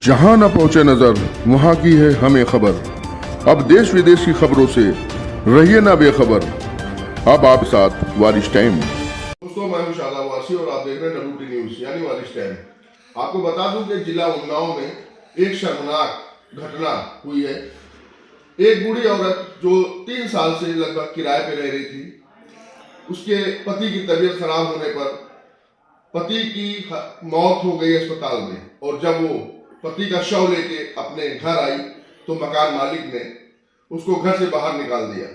जहां न पहुंचे नजर वहां की है हमें खबर। अब देश विदेश की खबरों से रहिए ना बेखबर। अब आप साथ वारिश टाइम। दोस्तों, मैं हूं शादाब वासी और आप देख रहे हैं WT न्यूज यानी वारिश टाइम। आपको बता दूं कि जिला उन्नाव में एक शर्मनाक घटना हुई है। एक बूढ़ी औरत जो 3 साल से लगभग किराए पे रह रही थी, उसके पति की तबीयत खराब होने पर पति की मौत हो गई अस्पताल में, और जब वो पति का शव लेके अपने घर आई तो मकान मालिक ने उसको घर से बाहर निकाल दिया।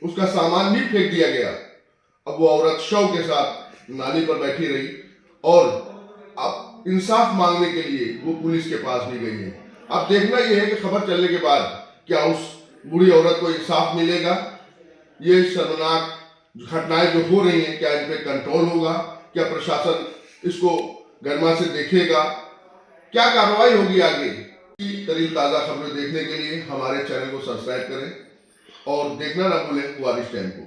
उसका सामान भी फेंक दिया गया। अब वो औरत शव के साथ नाली पर बैठी रही और अब इंसाफ मांगने के लिए वो पुलिस के पास भी गई है। अब देखना यह है कि खबर चलने के बाद क्या उस बूढ़ी औरत को इंसाफ मिलेगा। ये शर्मनाक घटनाएं जो हो रही हैं, क्या इन पे कंट्रोल होगा, क्या प्रशासन इसको गर्मा से देखेगा, क्या कार्रवाई होगी आगे। करीब ताजा खबरें देखने के लिए हमारे चैनल को सब्सक्राइब करें और देखना ना भूलें वारिश टाइम को।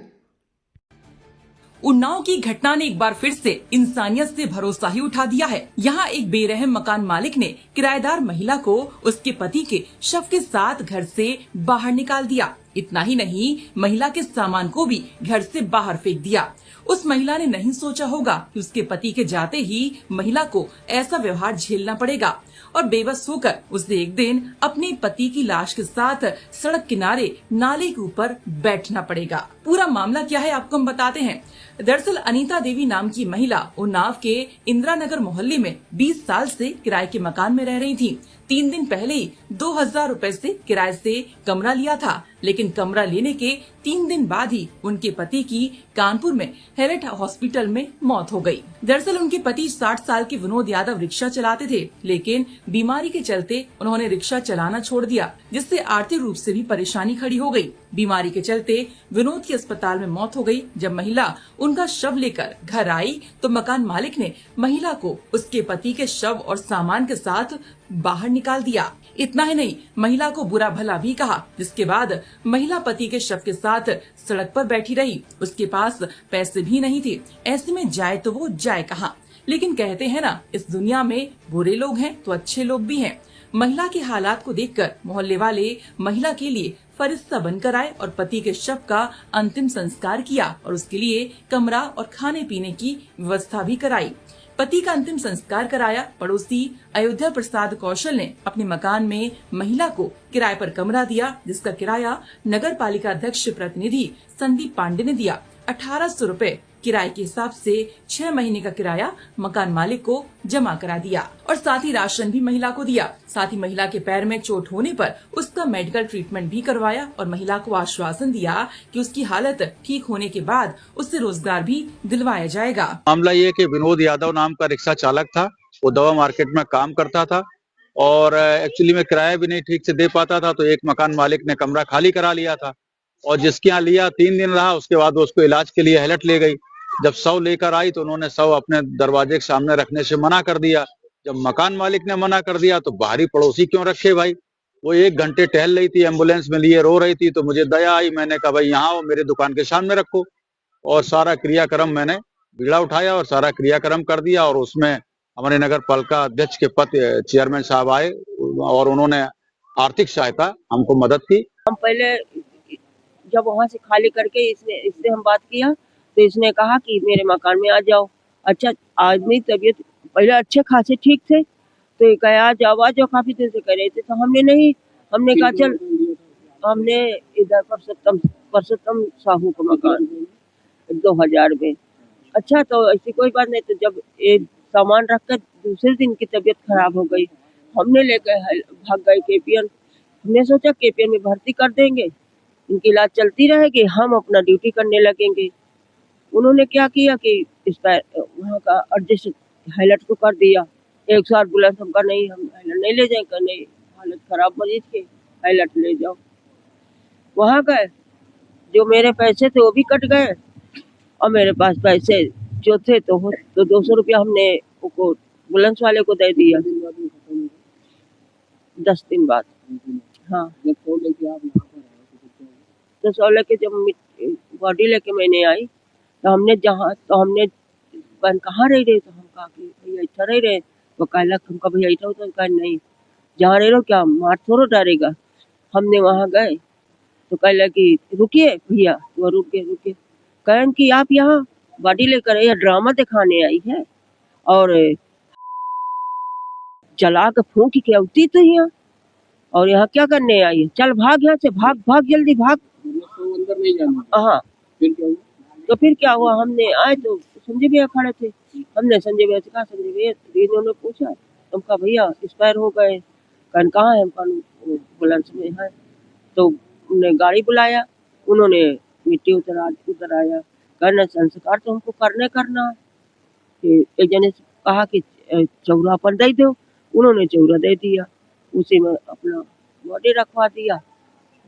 उन्नाव की घटना ने एक बार फिर से इंसानियत से भरोसा ही उठा दिया है। यहाँ एक बेरहम मकान मालिक ने किराएदार महिला को उसके पति के शव के साथ घर से बाहर निकाल दिया। इतना ही नहीं, महिला के सामान को भी घर से बाहर फेंक दिया। उस महिला ने नहीं सोचा होगा कि उसके पति के जाते ही महिला को ऐसा व्यवहार झेलना पड़ेगा और बेबस होकर उसे एक दिन अपने पति की लाश के साथ सड़क किनारे नाले के ऊपर बैठना पड़ेगा। पूरा मामला क्या है आपको हम बताते हैं। दरअसल अनीता देवी नाम की महिला उन्नाव के इंदिरा नगर मोहल्ले में 20 साल से किराए के मकान में रह रही थी। 3 दिन पहले ही 2000 रुपए से किराए से कमरा लिया था, लेकिन कमरा लेने के 3 दिन बाद ही उनके पति की कानपुर में हेरेट हॉस्पिटल में मौत हो गई। दरअसल उनके पति 60 साल के विनोद यादव रिक्शा चलाते थे, लेकिन बीमारी के चलते उन्होंने रिक्शा चलाना छोड़ दिया, जिससे आर्थिक रूप से भी परेशानी खड़ी हो गई। बीमारी के चलते विनोद की अस्पताल में मौत हो गई। जब महिला उनका शव लेकर घर आई तो मकान मालिक ने महिला को उसके पति के शव और सामान के साथ बाहर निकाल दिया। इतना ही नहीं, महिला को बुरा भला भी कहा, जिसके बाद महिला पति के शव के साथ सड़क पर बैठी रही। उसके पास पैसे भी नहीं थे। ऐसे में जाए तो वो जाए कहाँ। लेकिन कहते हैं ना, इस दुनिया में बुरे लोग हैं तो अच्छे लोग भी हैं। महिला के हालात को देखकर मोहल्ले वाले महिला के लिए फरिश्ता बनकर आए और पति के शव का अंतिम संस्कार किया और उसके लिए कमरा और खाने पीने की व्यवस्था भी कराई। पति का अंतिम संस्कार कराया। पड़ोसी अयोध्या प्रसाद कौशल ने अपने मकान में महिला को किराए पर कमरा दिया, जिसका किराया नगर पालिका अध्यक्ष प्रतिनिधि संदीप पांडे ने दिया। 1800 रुपए किराए के हिसाब से 6 महीने का किराया मकान मालिक को जमा करा दिया और साथ ही राशन भी महिला को दिया। साथ ही महिला के पैर में चोट होने पर उसका मेडिकल ट्रीटमेंट भी करवाया और महिला को आश्वासन दिया कि उसकी हालत ठीक होने के बाद उससे रोजगार भी दिलवाया जाएगा। मामला ये कि विनोद यादव नाम का रिक्शा चालक था। वो दवा मार्केट में काम करता था और एक्चुअली में किराया भी नहीं ठीक से दे पाता था, तो एक मकान मालिक ने कमरा खाली करा लिया था और जिसके यहाँ लिया 3 दिन रहा। उसके बाद उसको इलाज के लिए हेलट ले गई। जब शव लेकर आई तो उन्होंने शव अपने दरवाजे के सामने रखने से मना कर दिया। जब मकान मालिक ने मना कर दिया तो बाहरी पड़ोसी क्यों रखे भाई। वो 1 घंटे टहल रही थी, एम्बुलेंस में लिए रो रही थी, तो मुझे दया आई। मैंने कहा भाई यहाँ आओ, मेरे दुकान के सामने रखो, और सारा क्रियाक्रम मैंने बीड़ा उठाया और सारा क्रियाक्रम कर दिया। और उसमें हमारे नगर पालिका अध्यक्ष के पद चेयरमैन साहब आए और उन्होंने आर्थिक सहायता हमको मदद की। हम पहले जब वहाँ से खाली करके इससे हम बात किया तो इसने कहा कि मेरे मकान में आ जाओ। अच्छा, आदमी तबीयत पहले अच्छे खासे ठीक थे, तो ये कहा आ जाओ काफी देर से कह रहे थे, तो हमने कहा चल। हमने इधर परसोत्तम साहू का मकान 2000 में। अच्छा, तो ऐसी कोई बात नहीं। तो जब ये सामान रखकर दूसरे दिन की तबीयत खराब हो गई, हमने लेकर भाग गए KPN। हमने सोचा KPN में भर्ती कर देंगे, इनकी इलाज चलती रहेगी, हम अपना ड्यूटी करने लगेंगे। उन्होंने क्या किया कि इसका वहाँ का एडजस्ट हाईलाइट को कर दिया। 100 एम्बुलेंस हमका नहीं, हम हाईलाइट नहीं ले जाएंगे, नहीं हालत खराब मरीज के हाईलाइट ले जाओ। वहाँ गए, जो मेरे पैसे थे वो भी कट गए और मेरे पास पैसे जो थे तो 200 रुपया हमने उसको एम्बुलेंस वाले को दे दिया 10 दिन बाद। हाँ, तो 16 लेके जब बॉडी लेके मैंने आई तो हमने बहन कहाँ रह रहे, तो हम कहा कि भैया इतना रह रहे। वो कहला हमका भैया इतना, तो कहा नहीं जहाँ रह रहो क्या मार थोड़ा डालेगा। हमने वहाँ गए तो कह कि रुकिए भैया, वो रुके कहन कि आप यहाँ बॉडी लेकर यह ड्रामा दिखाने आई है और जला के फूंक के अवती तो यहाँ, और यहाँ क्या करने आई है, चल भाग यहाँ से, भाग जल्दी भाग। तो अंदर नहीं जाना। हाँ फिर क्या हुआ? तो फिर क्या हुआ, हमने आए तो संजय भैया खड़े थे। हमने संजय भैया से कहा, संजय भैया इन्होंने पूछा, तुम कहा भैया एक्सपायर हो गए। कहन कहाँ है, हम एम्बुलेंस में है। तो उन्होंने गाड़ी बुलाया, उन्होंने मिट्टी उतराया। कहना संस्कार तो हमको करना है। एक जने से कहा कि चौरा पर दे दो, उन्होंने चौरा दे दिया, उसी में अपना बॉडी रखवा दिया।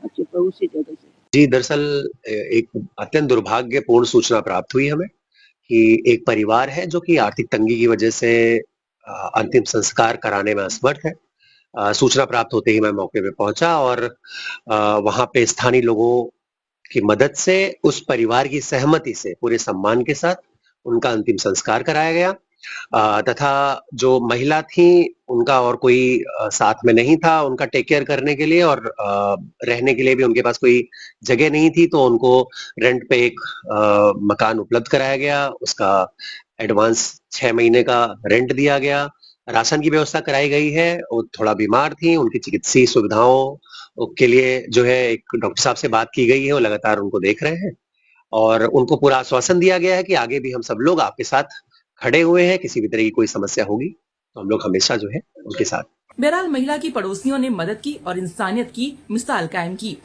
अच्छे पर उसी जगह से। जी, दरअसल एक अत्यंत दुर्भाग्यपूर्ण सूचना प्राप्त हुई हमें कि एक परिवार है जो कि आर्थिक तंगी की वजह से अंतिम संस्कार कराने में असमर्थ है। सूचना प्राप्त होते ही मैं मौके पे पहुंचा और वहां पे स्थानीय लोगों की मदद से उस परिवार की सहमति से पूरे सम्मान के साथ उनका अंतिम संस्कार कराया गया। तथा जो महिला थी उनका और कोई साथ में नहीं था उनका टेक केयर करने के लिए, और रहने के लिए भी उनके पास कोई जगह नहीं थी, तो उनको रेंट पे एक मकान उपलब्ध कराया गया। उसका एडवांस 6 महीने का रेंट दिया गया। राशन की व्यवस्था कराई गई है। वो थोड़ा बीमार थी, उनकी चिकित्सीय सुविधाओं के लिए जो है एक डॉक्टर साहब से बात की गई है, वो लगातार उनको देख रहे हैं और उनको पूरा आश्वासन दिया गया है कि आगे भी हम सब लोग आपके साथ खड़े हुए हैं। किसी भी तरह की कोई समस्या होगी तो हम लोग हमेशा जो है उनके साथ। बहरहाल महिला की पड़ोसियों ने मदद की और इंसानियत की मिसाल कायम की।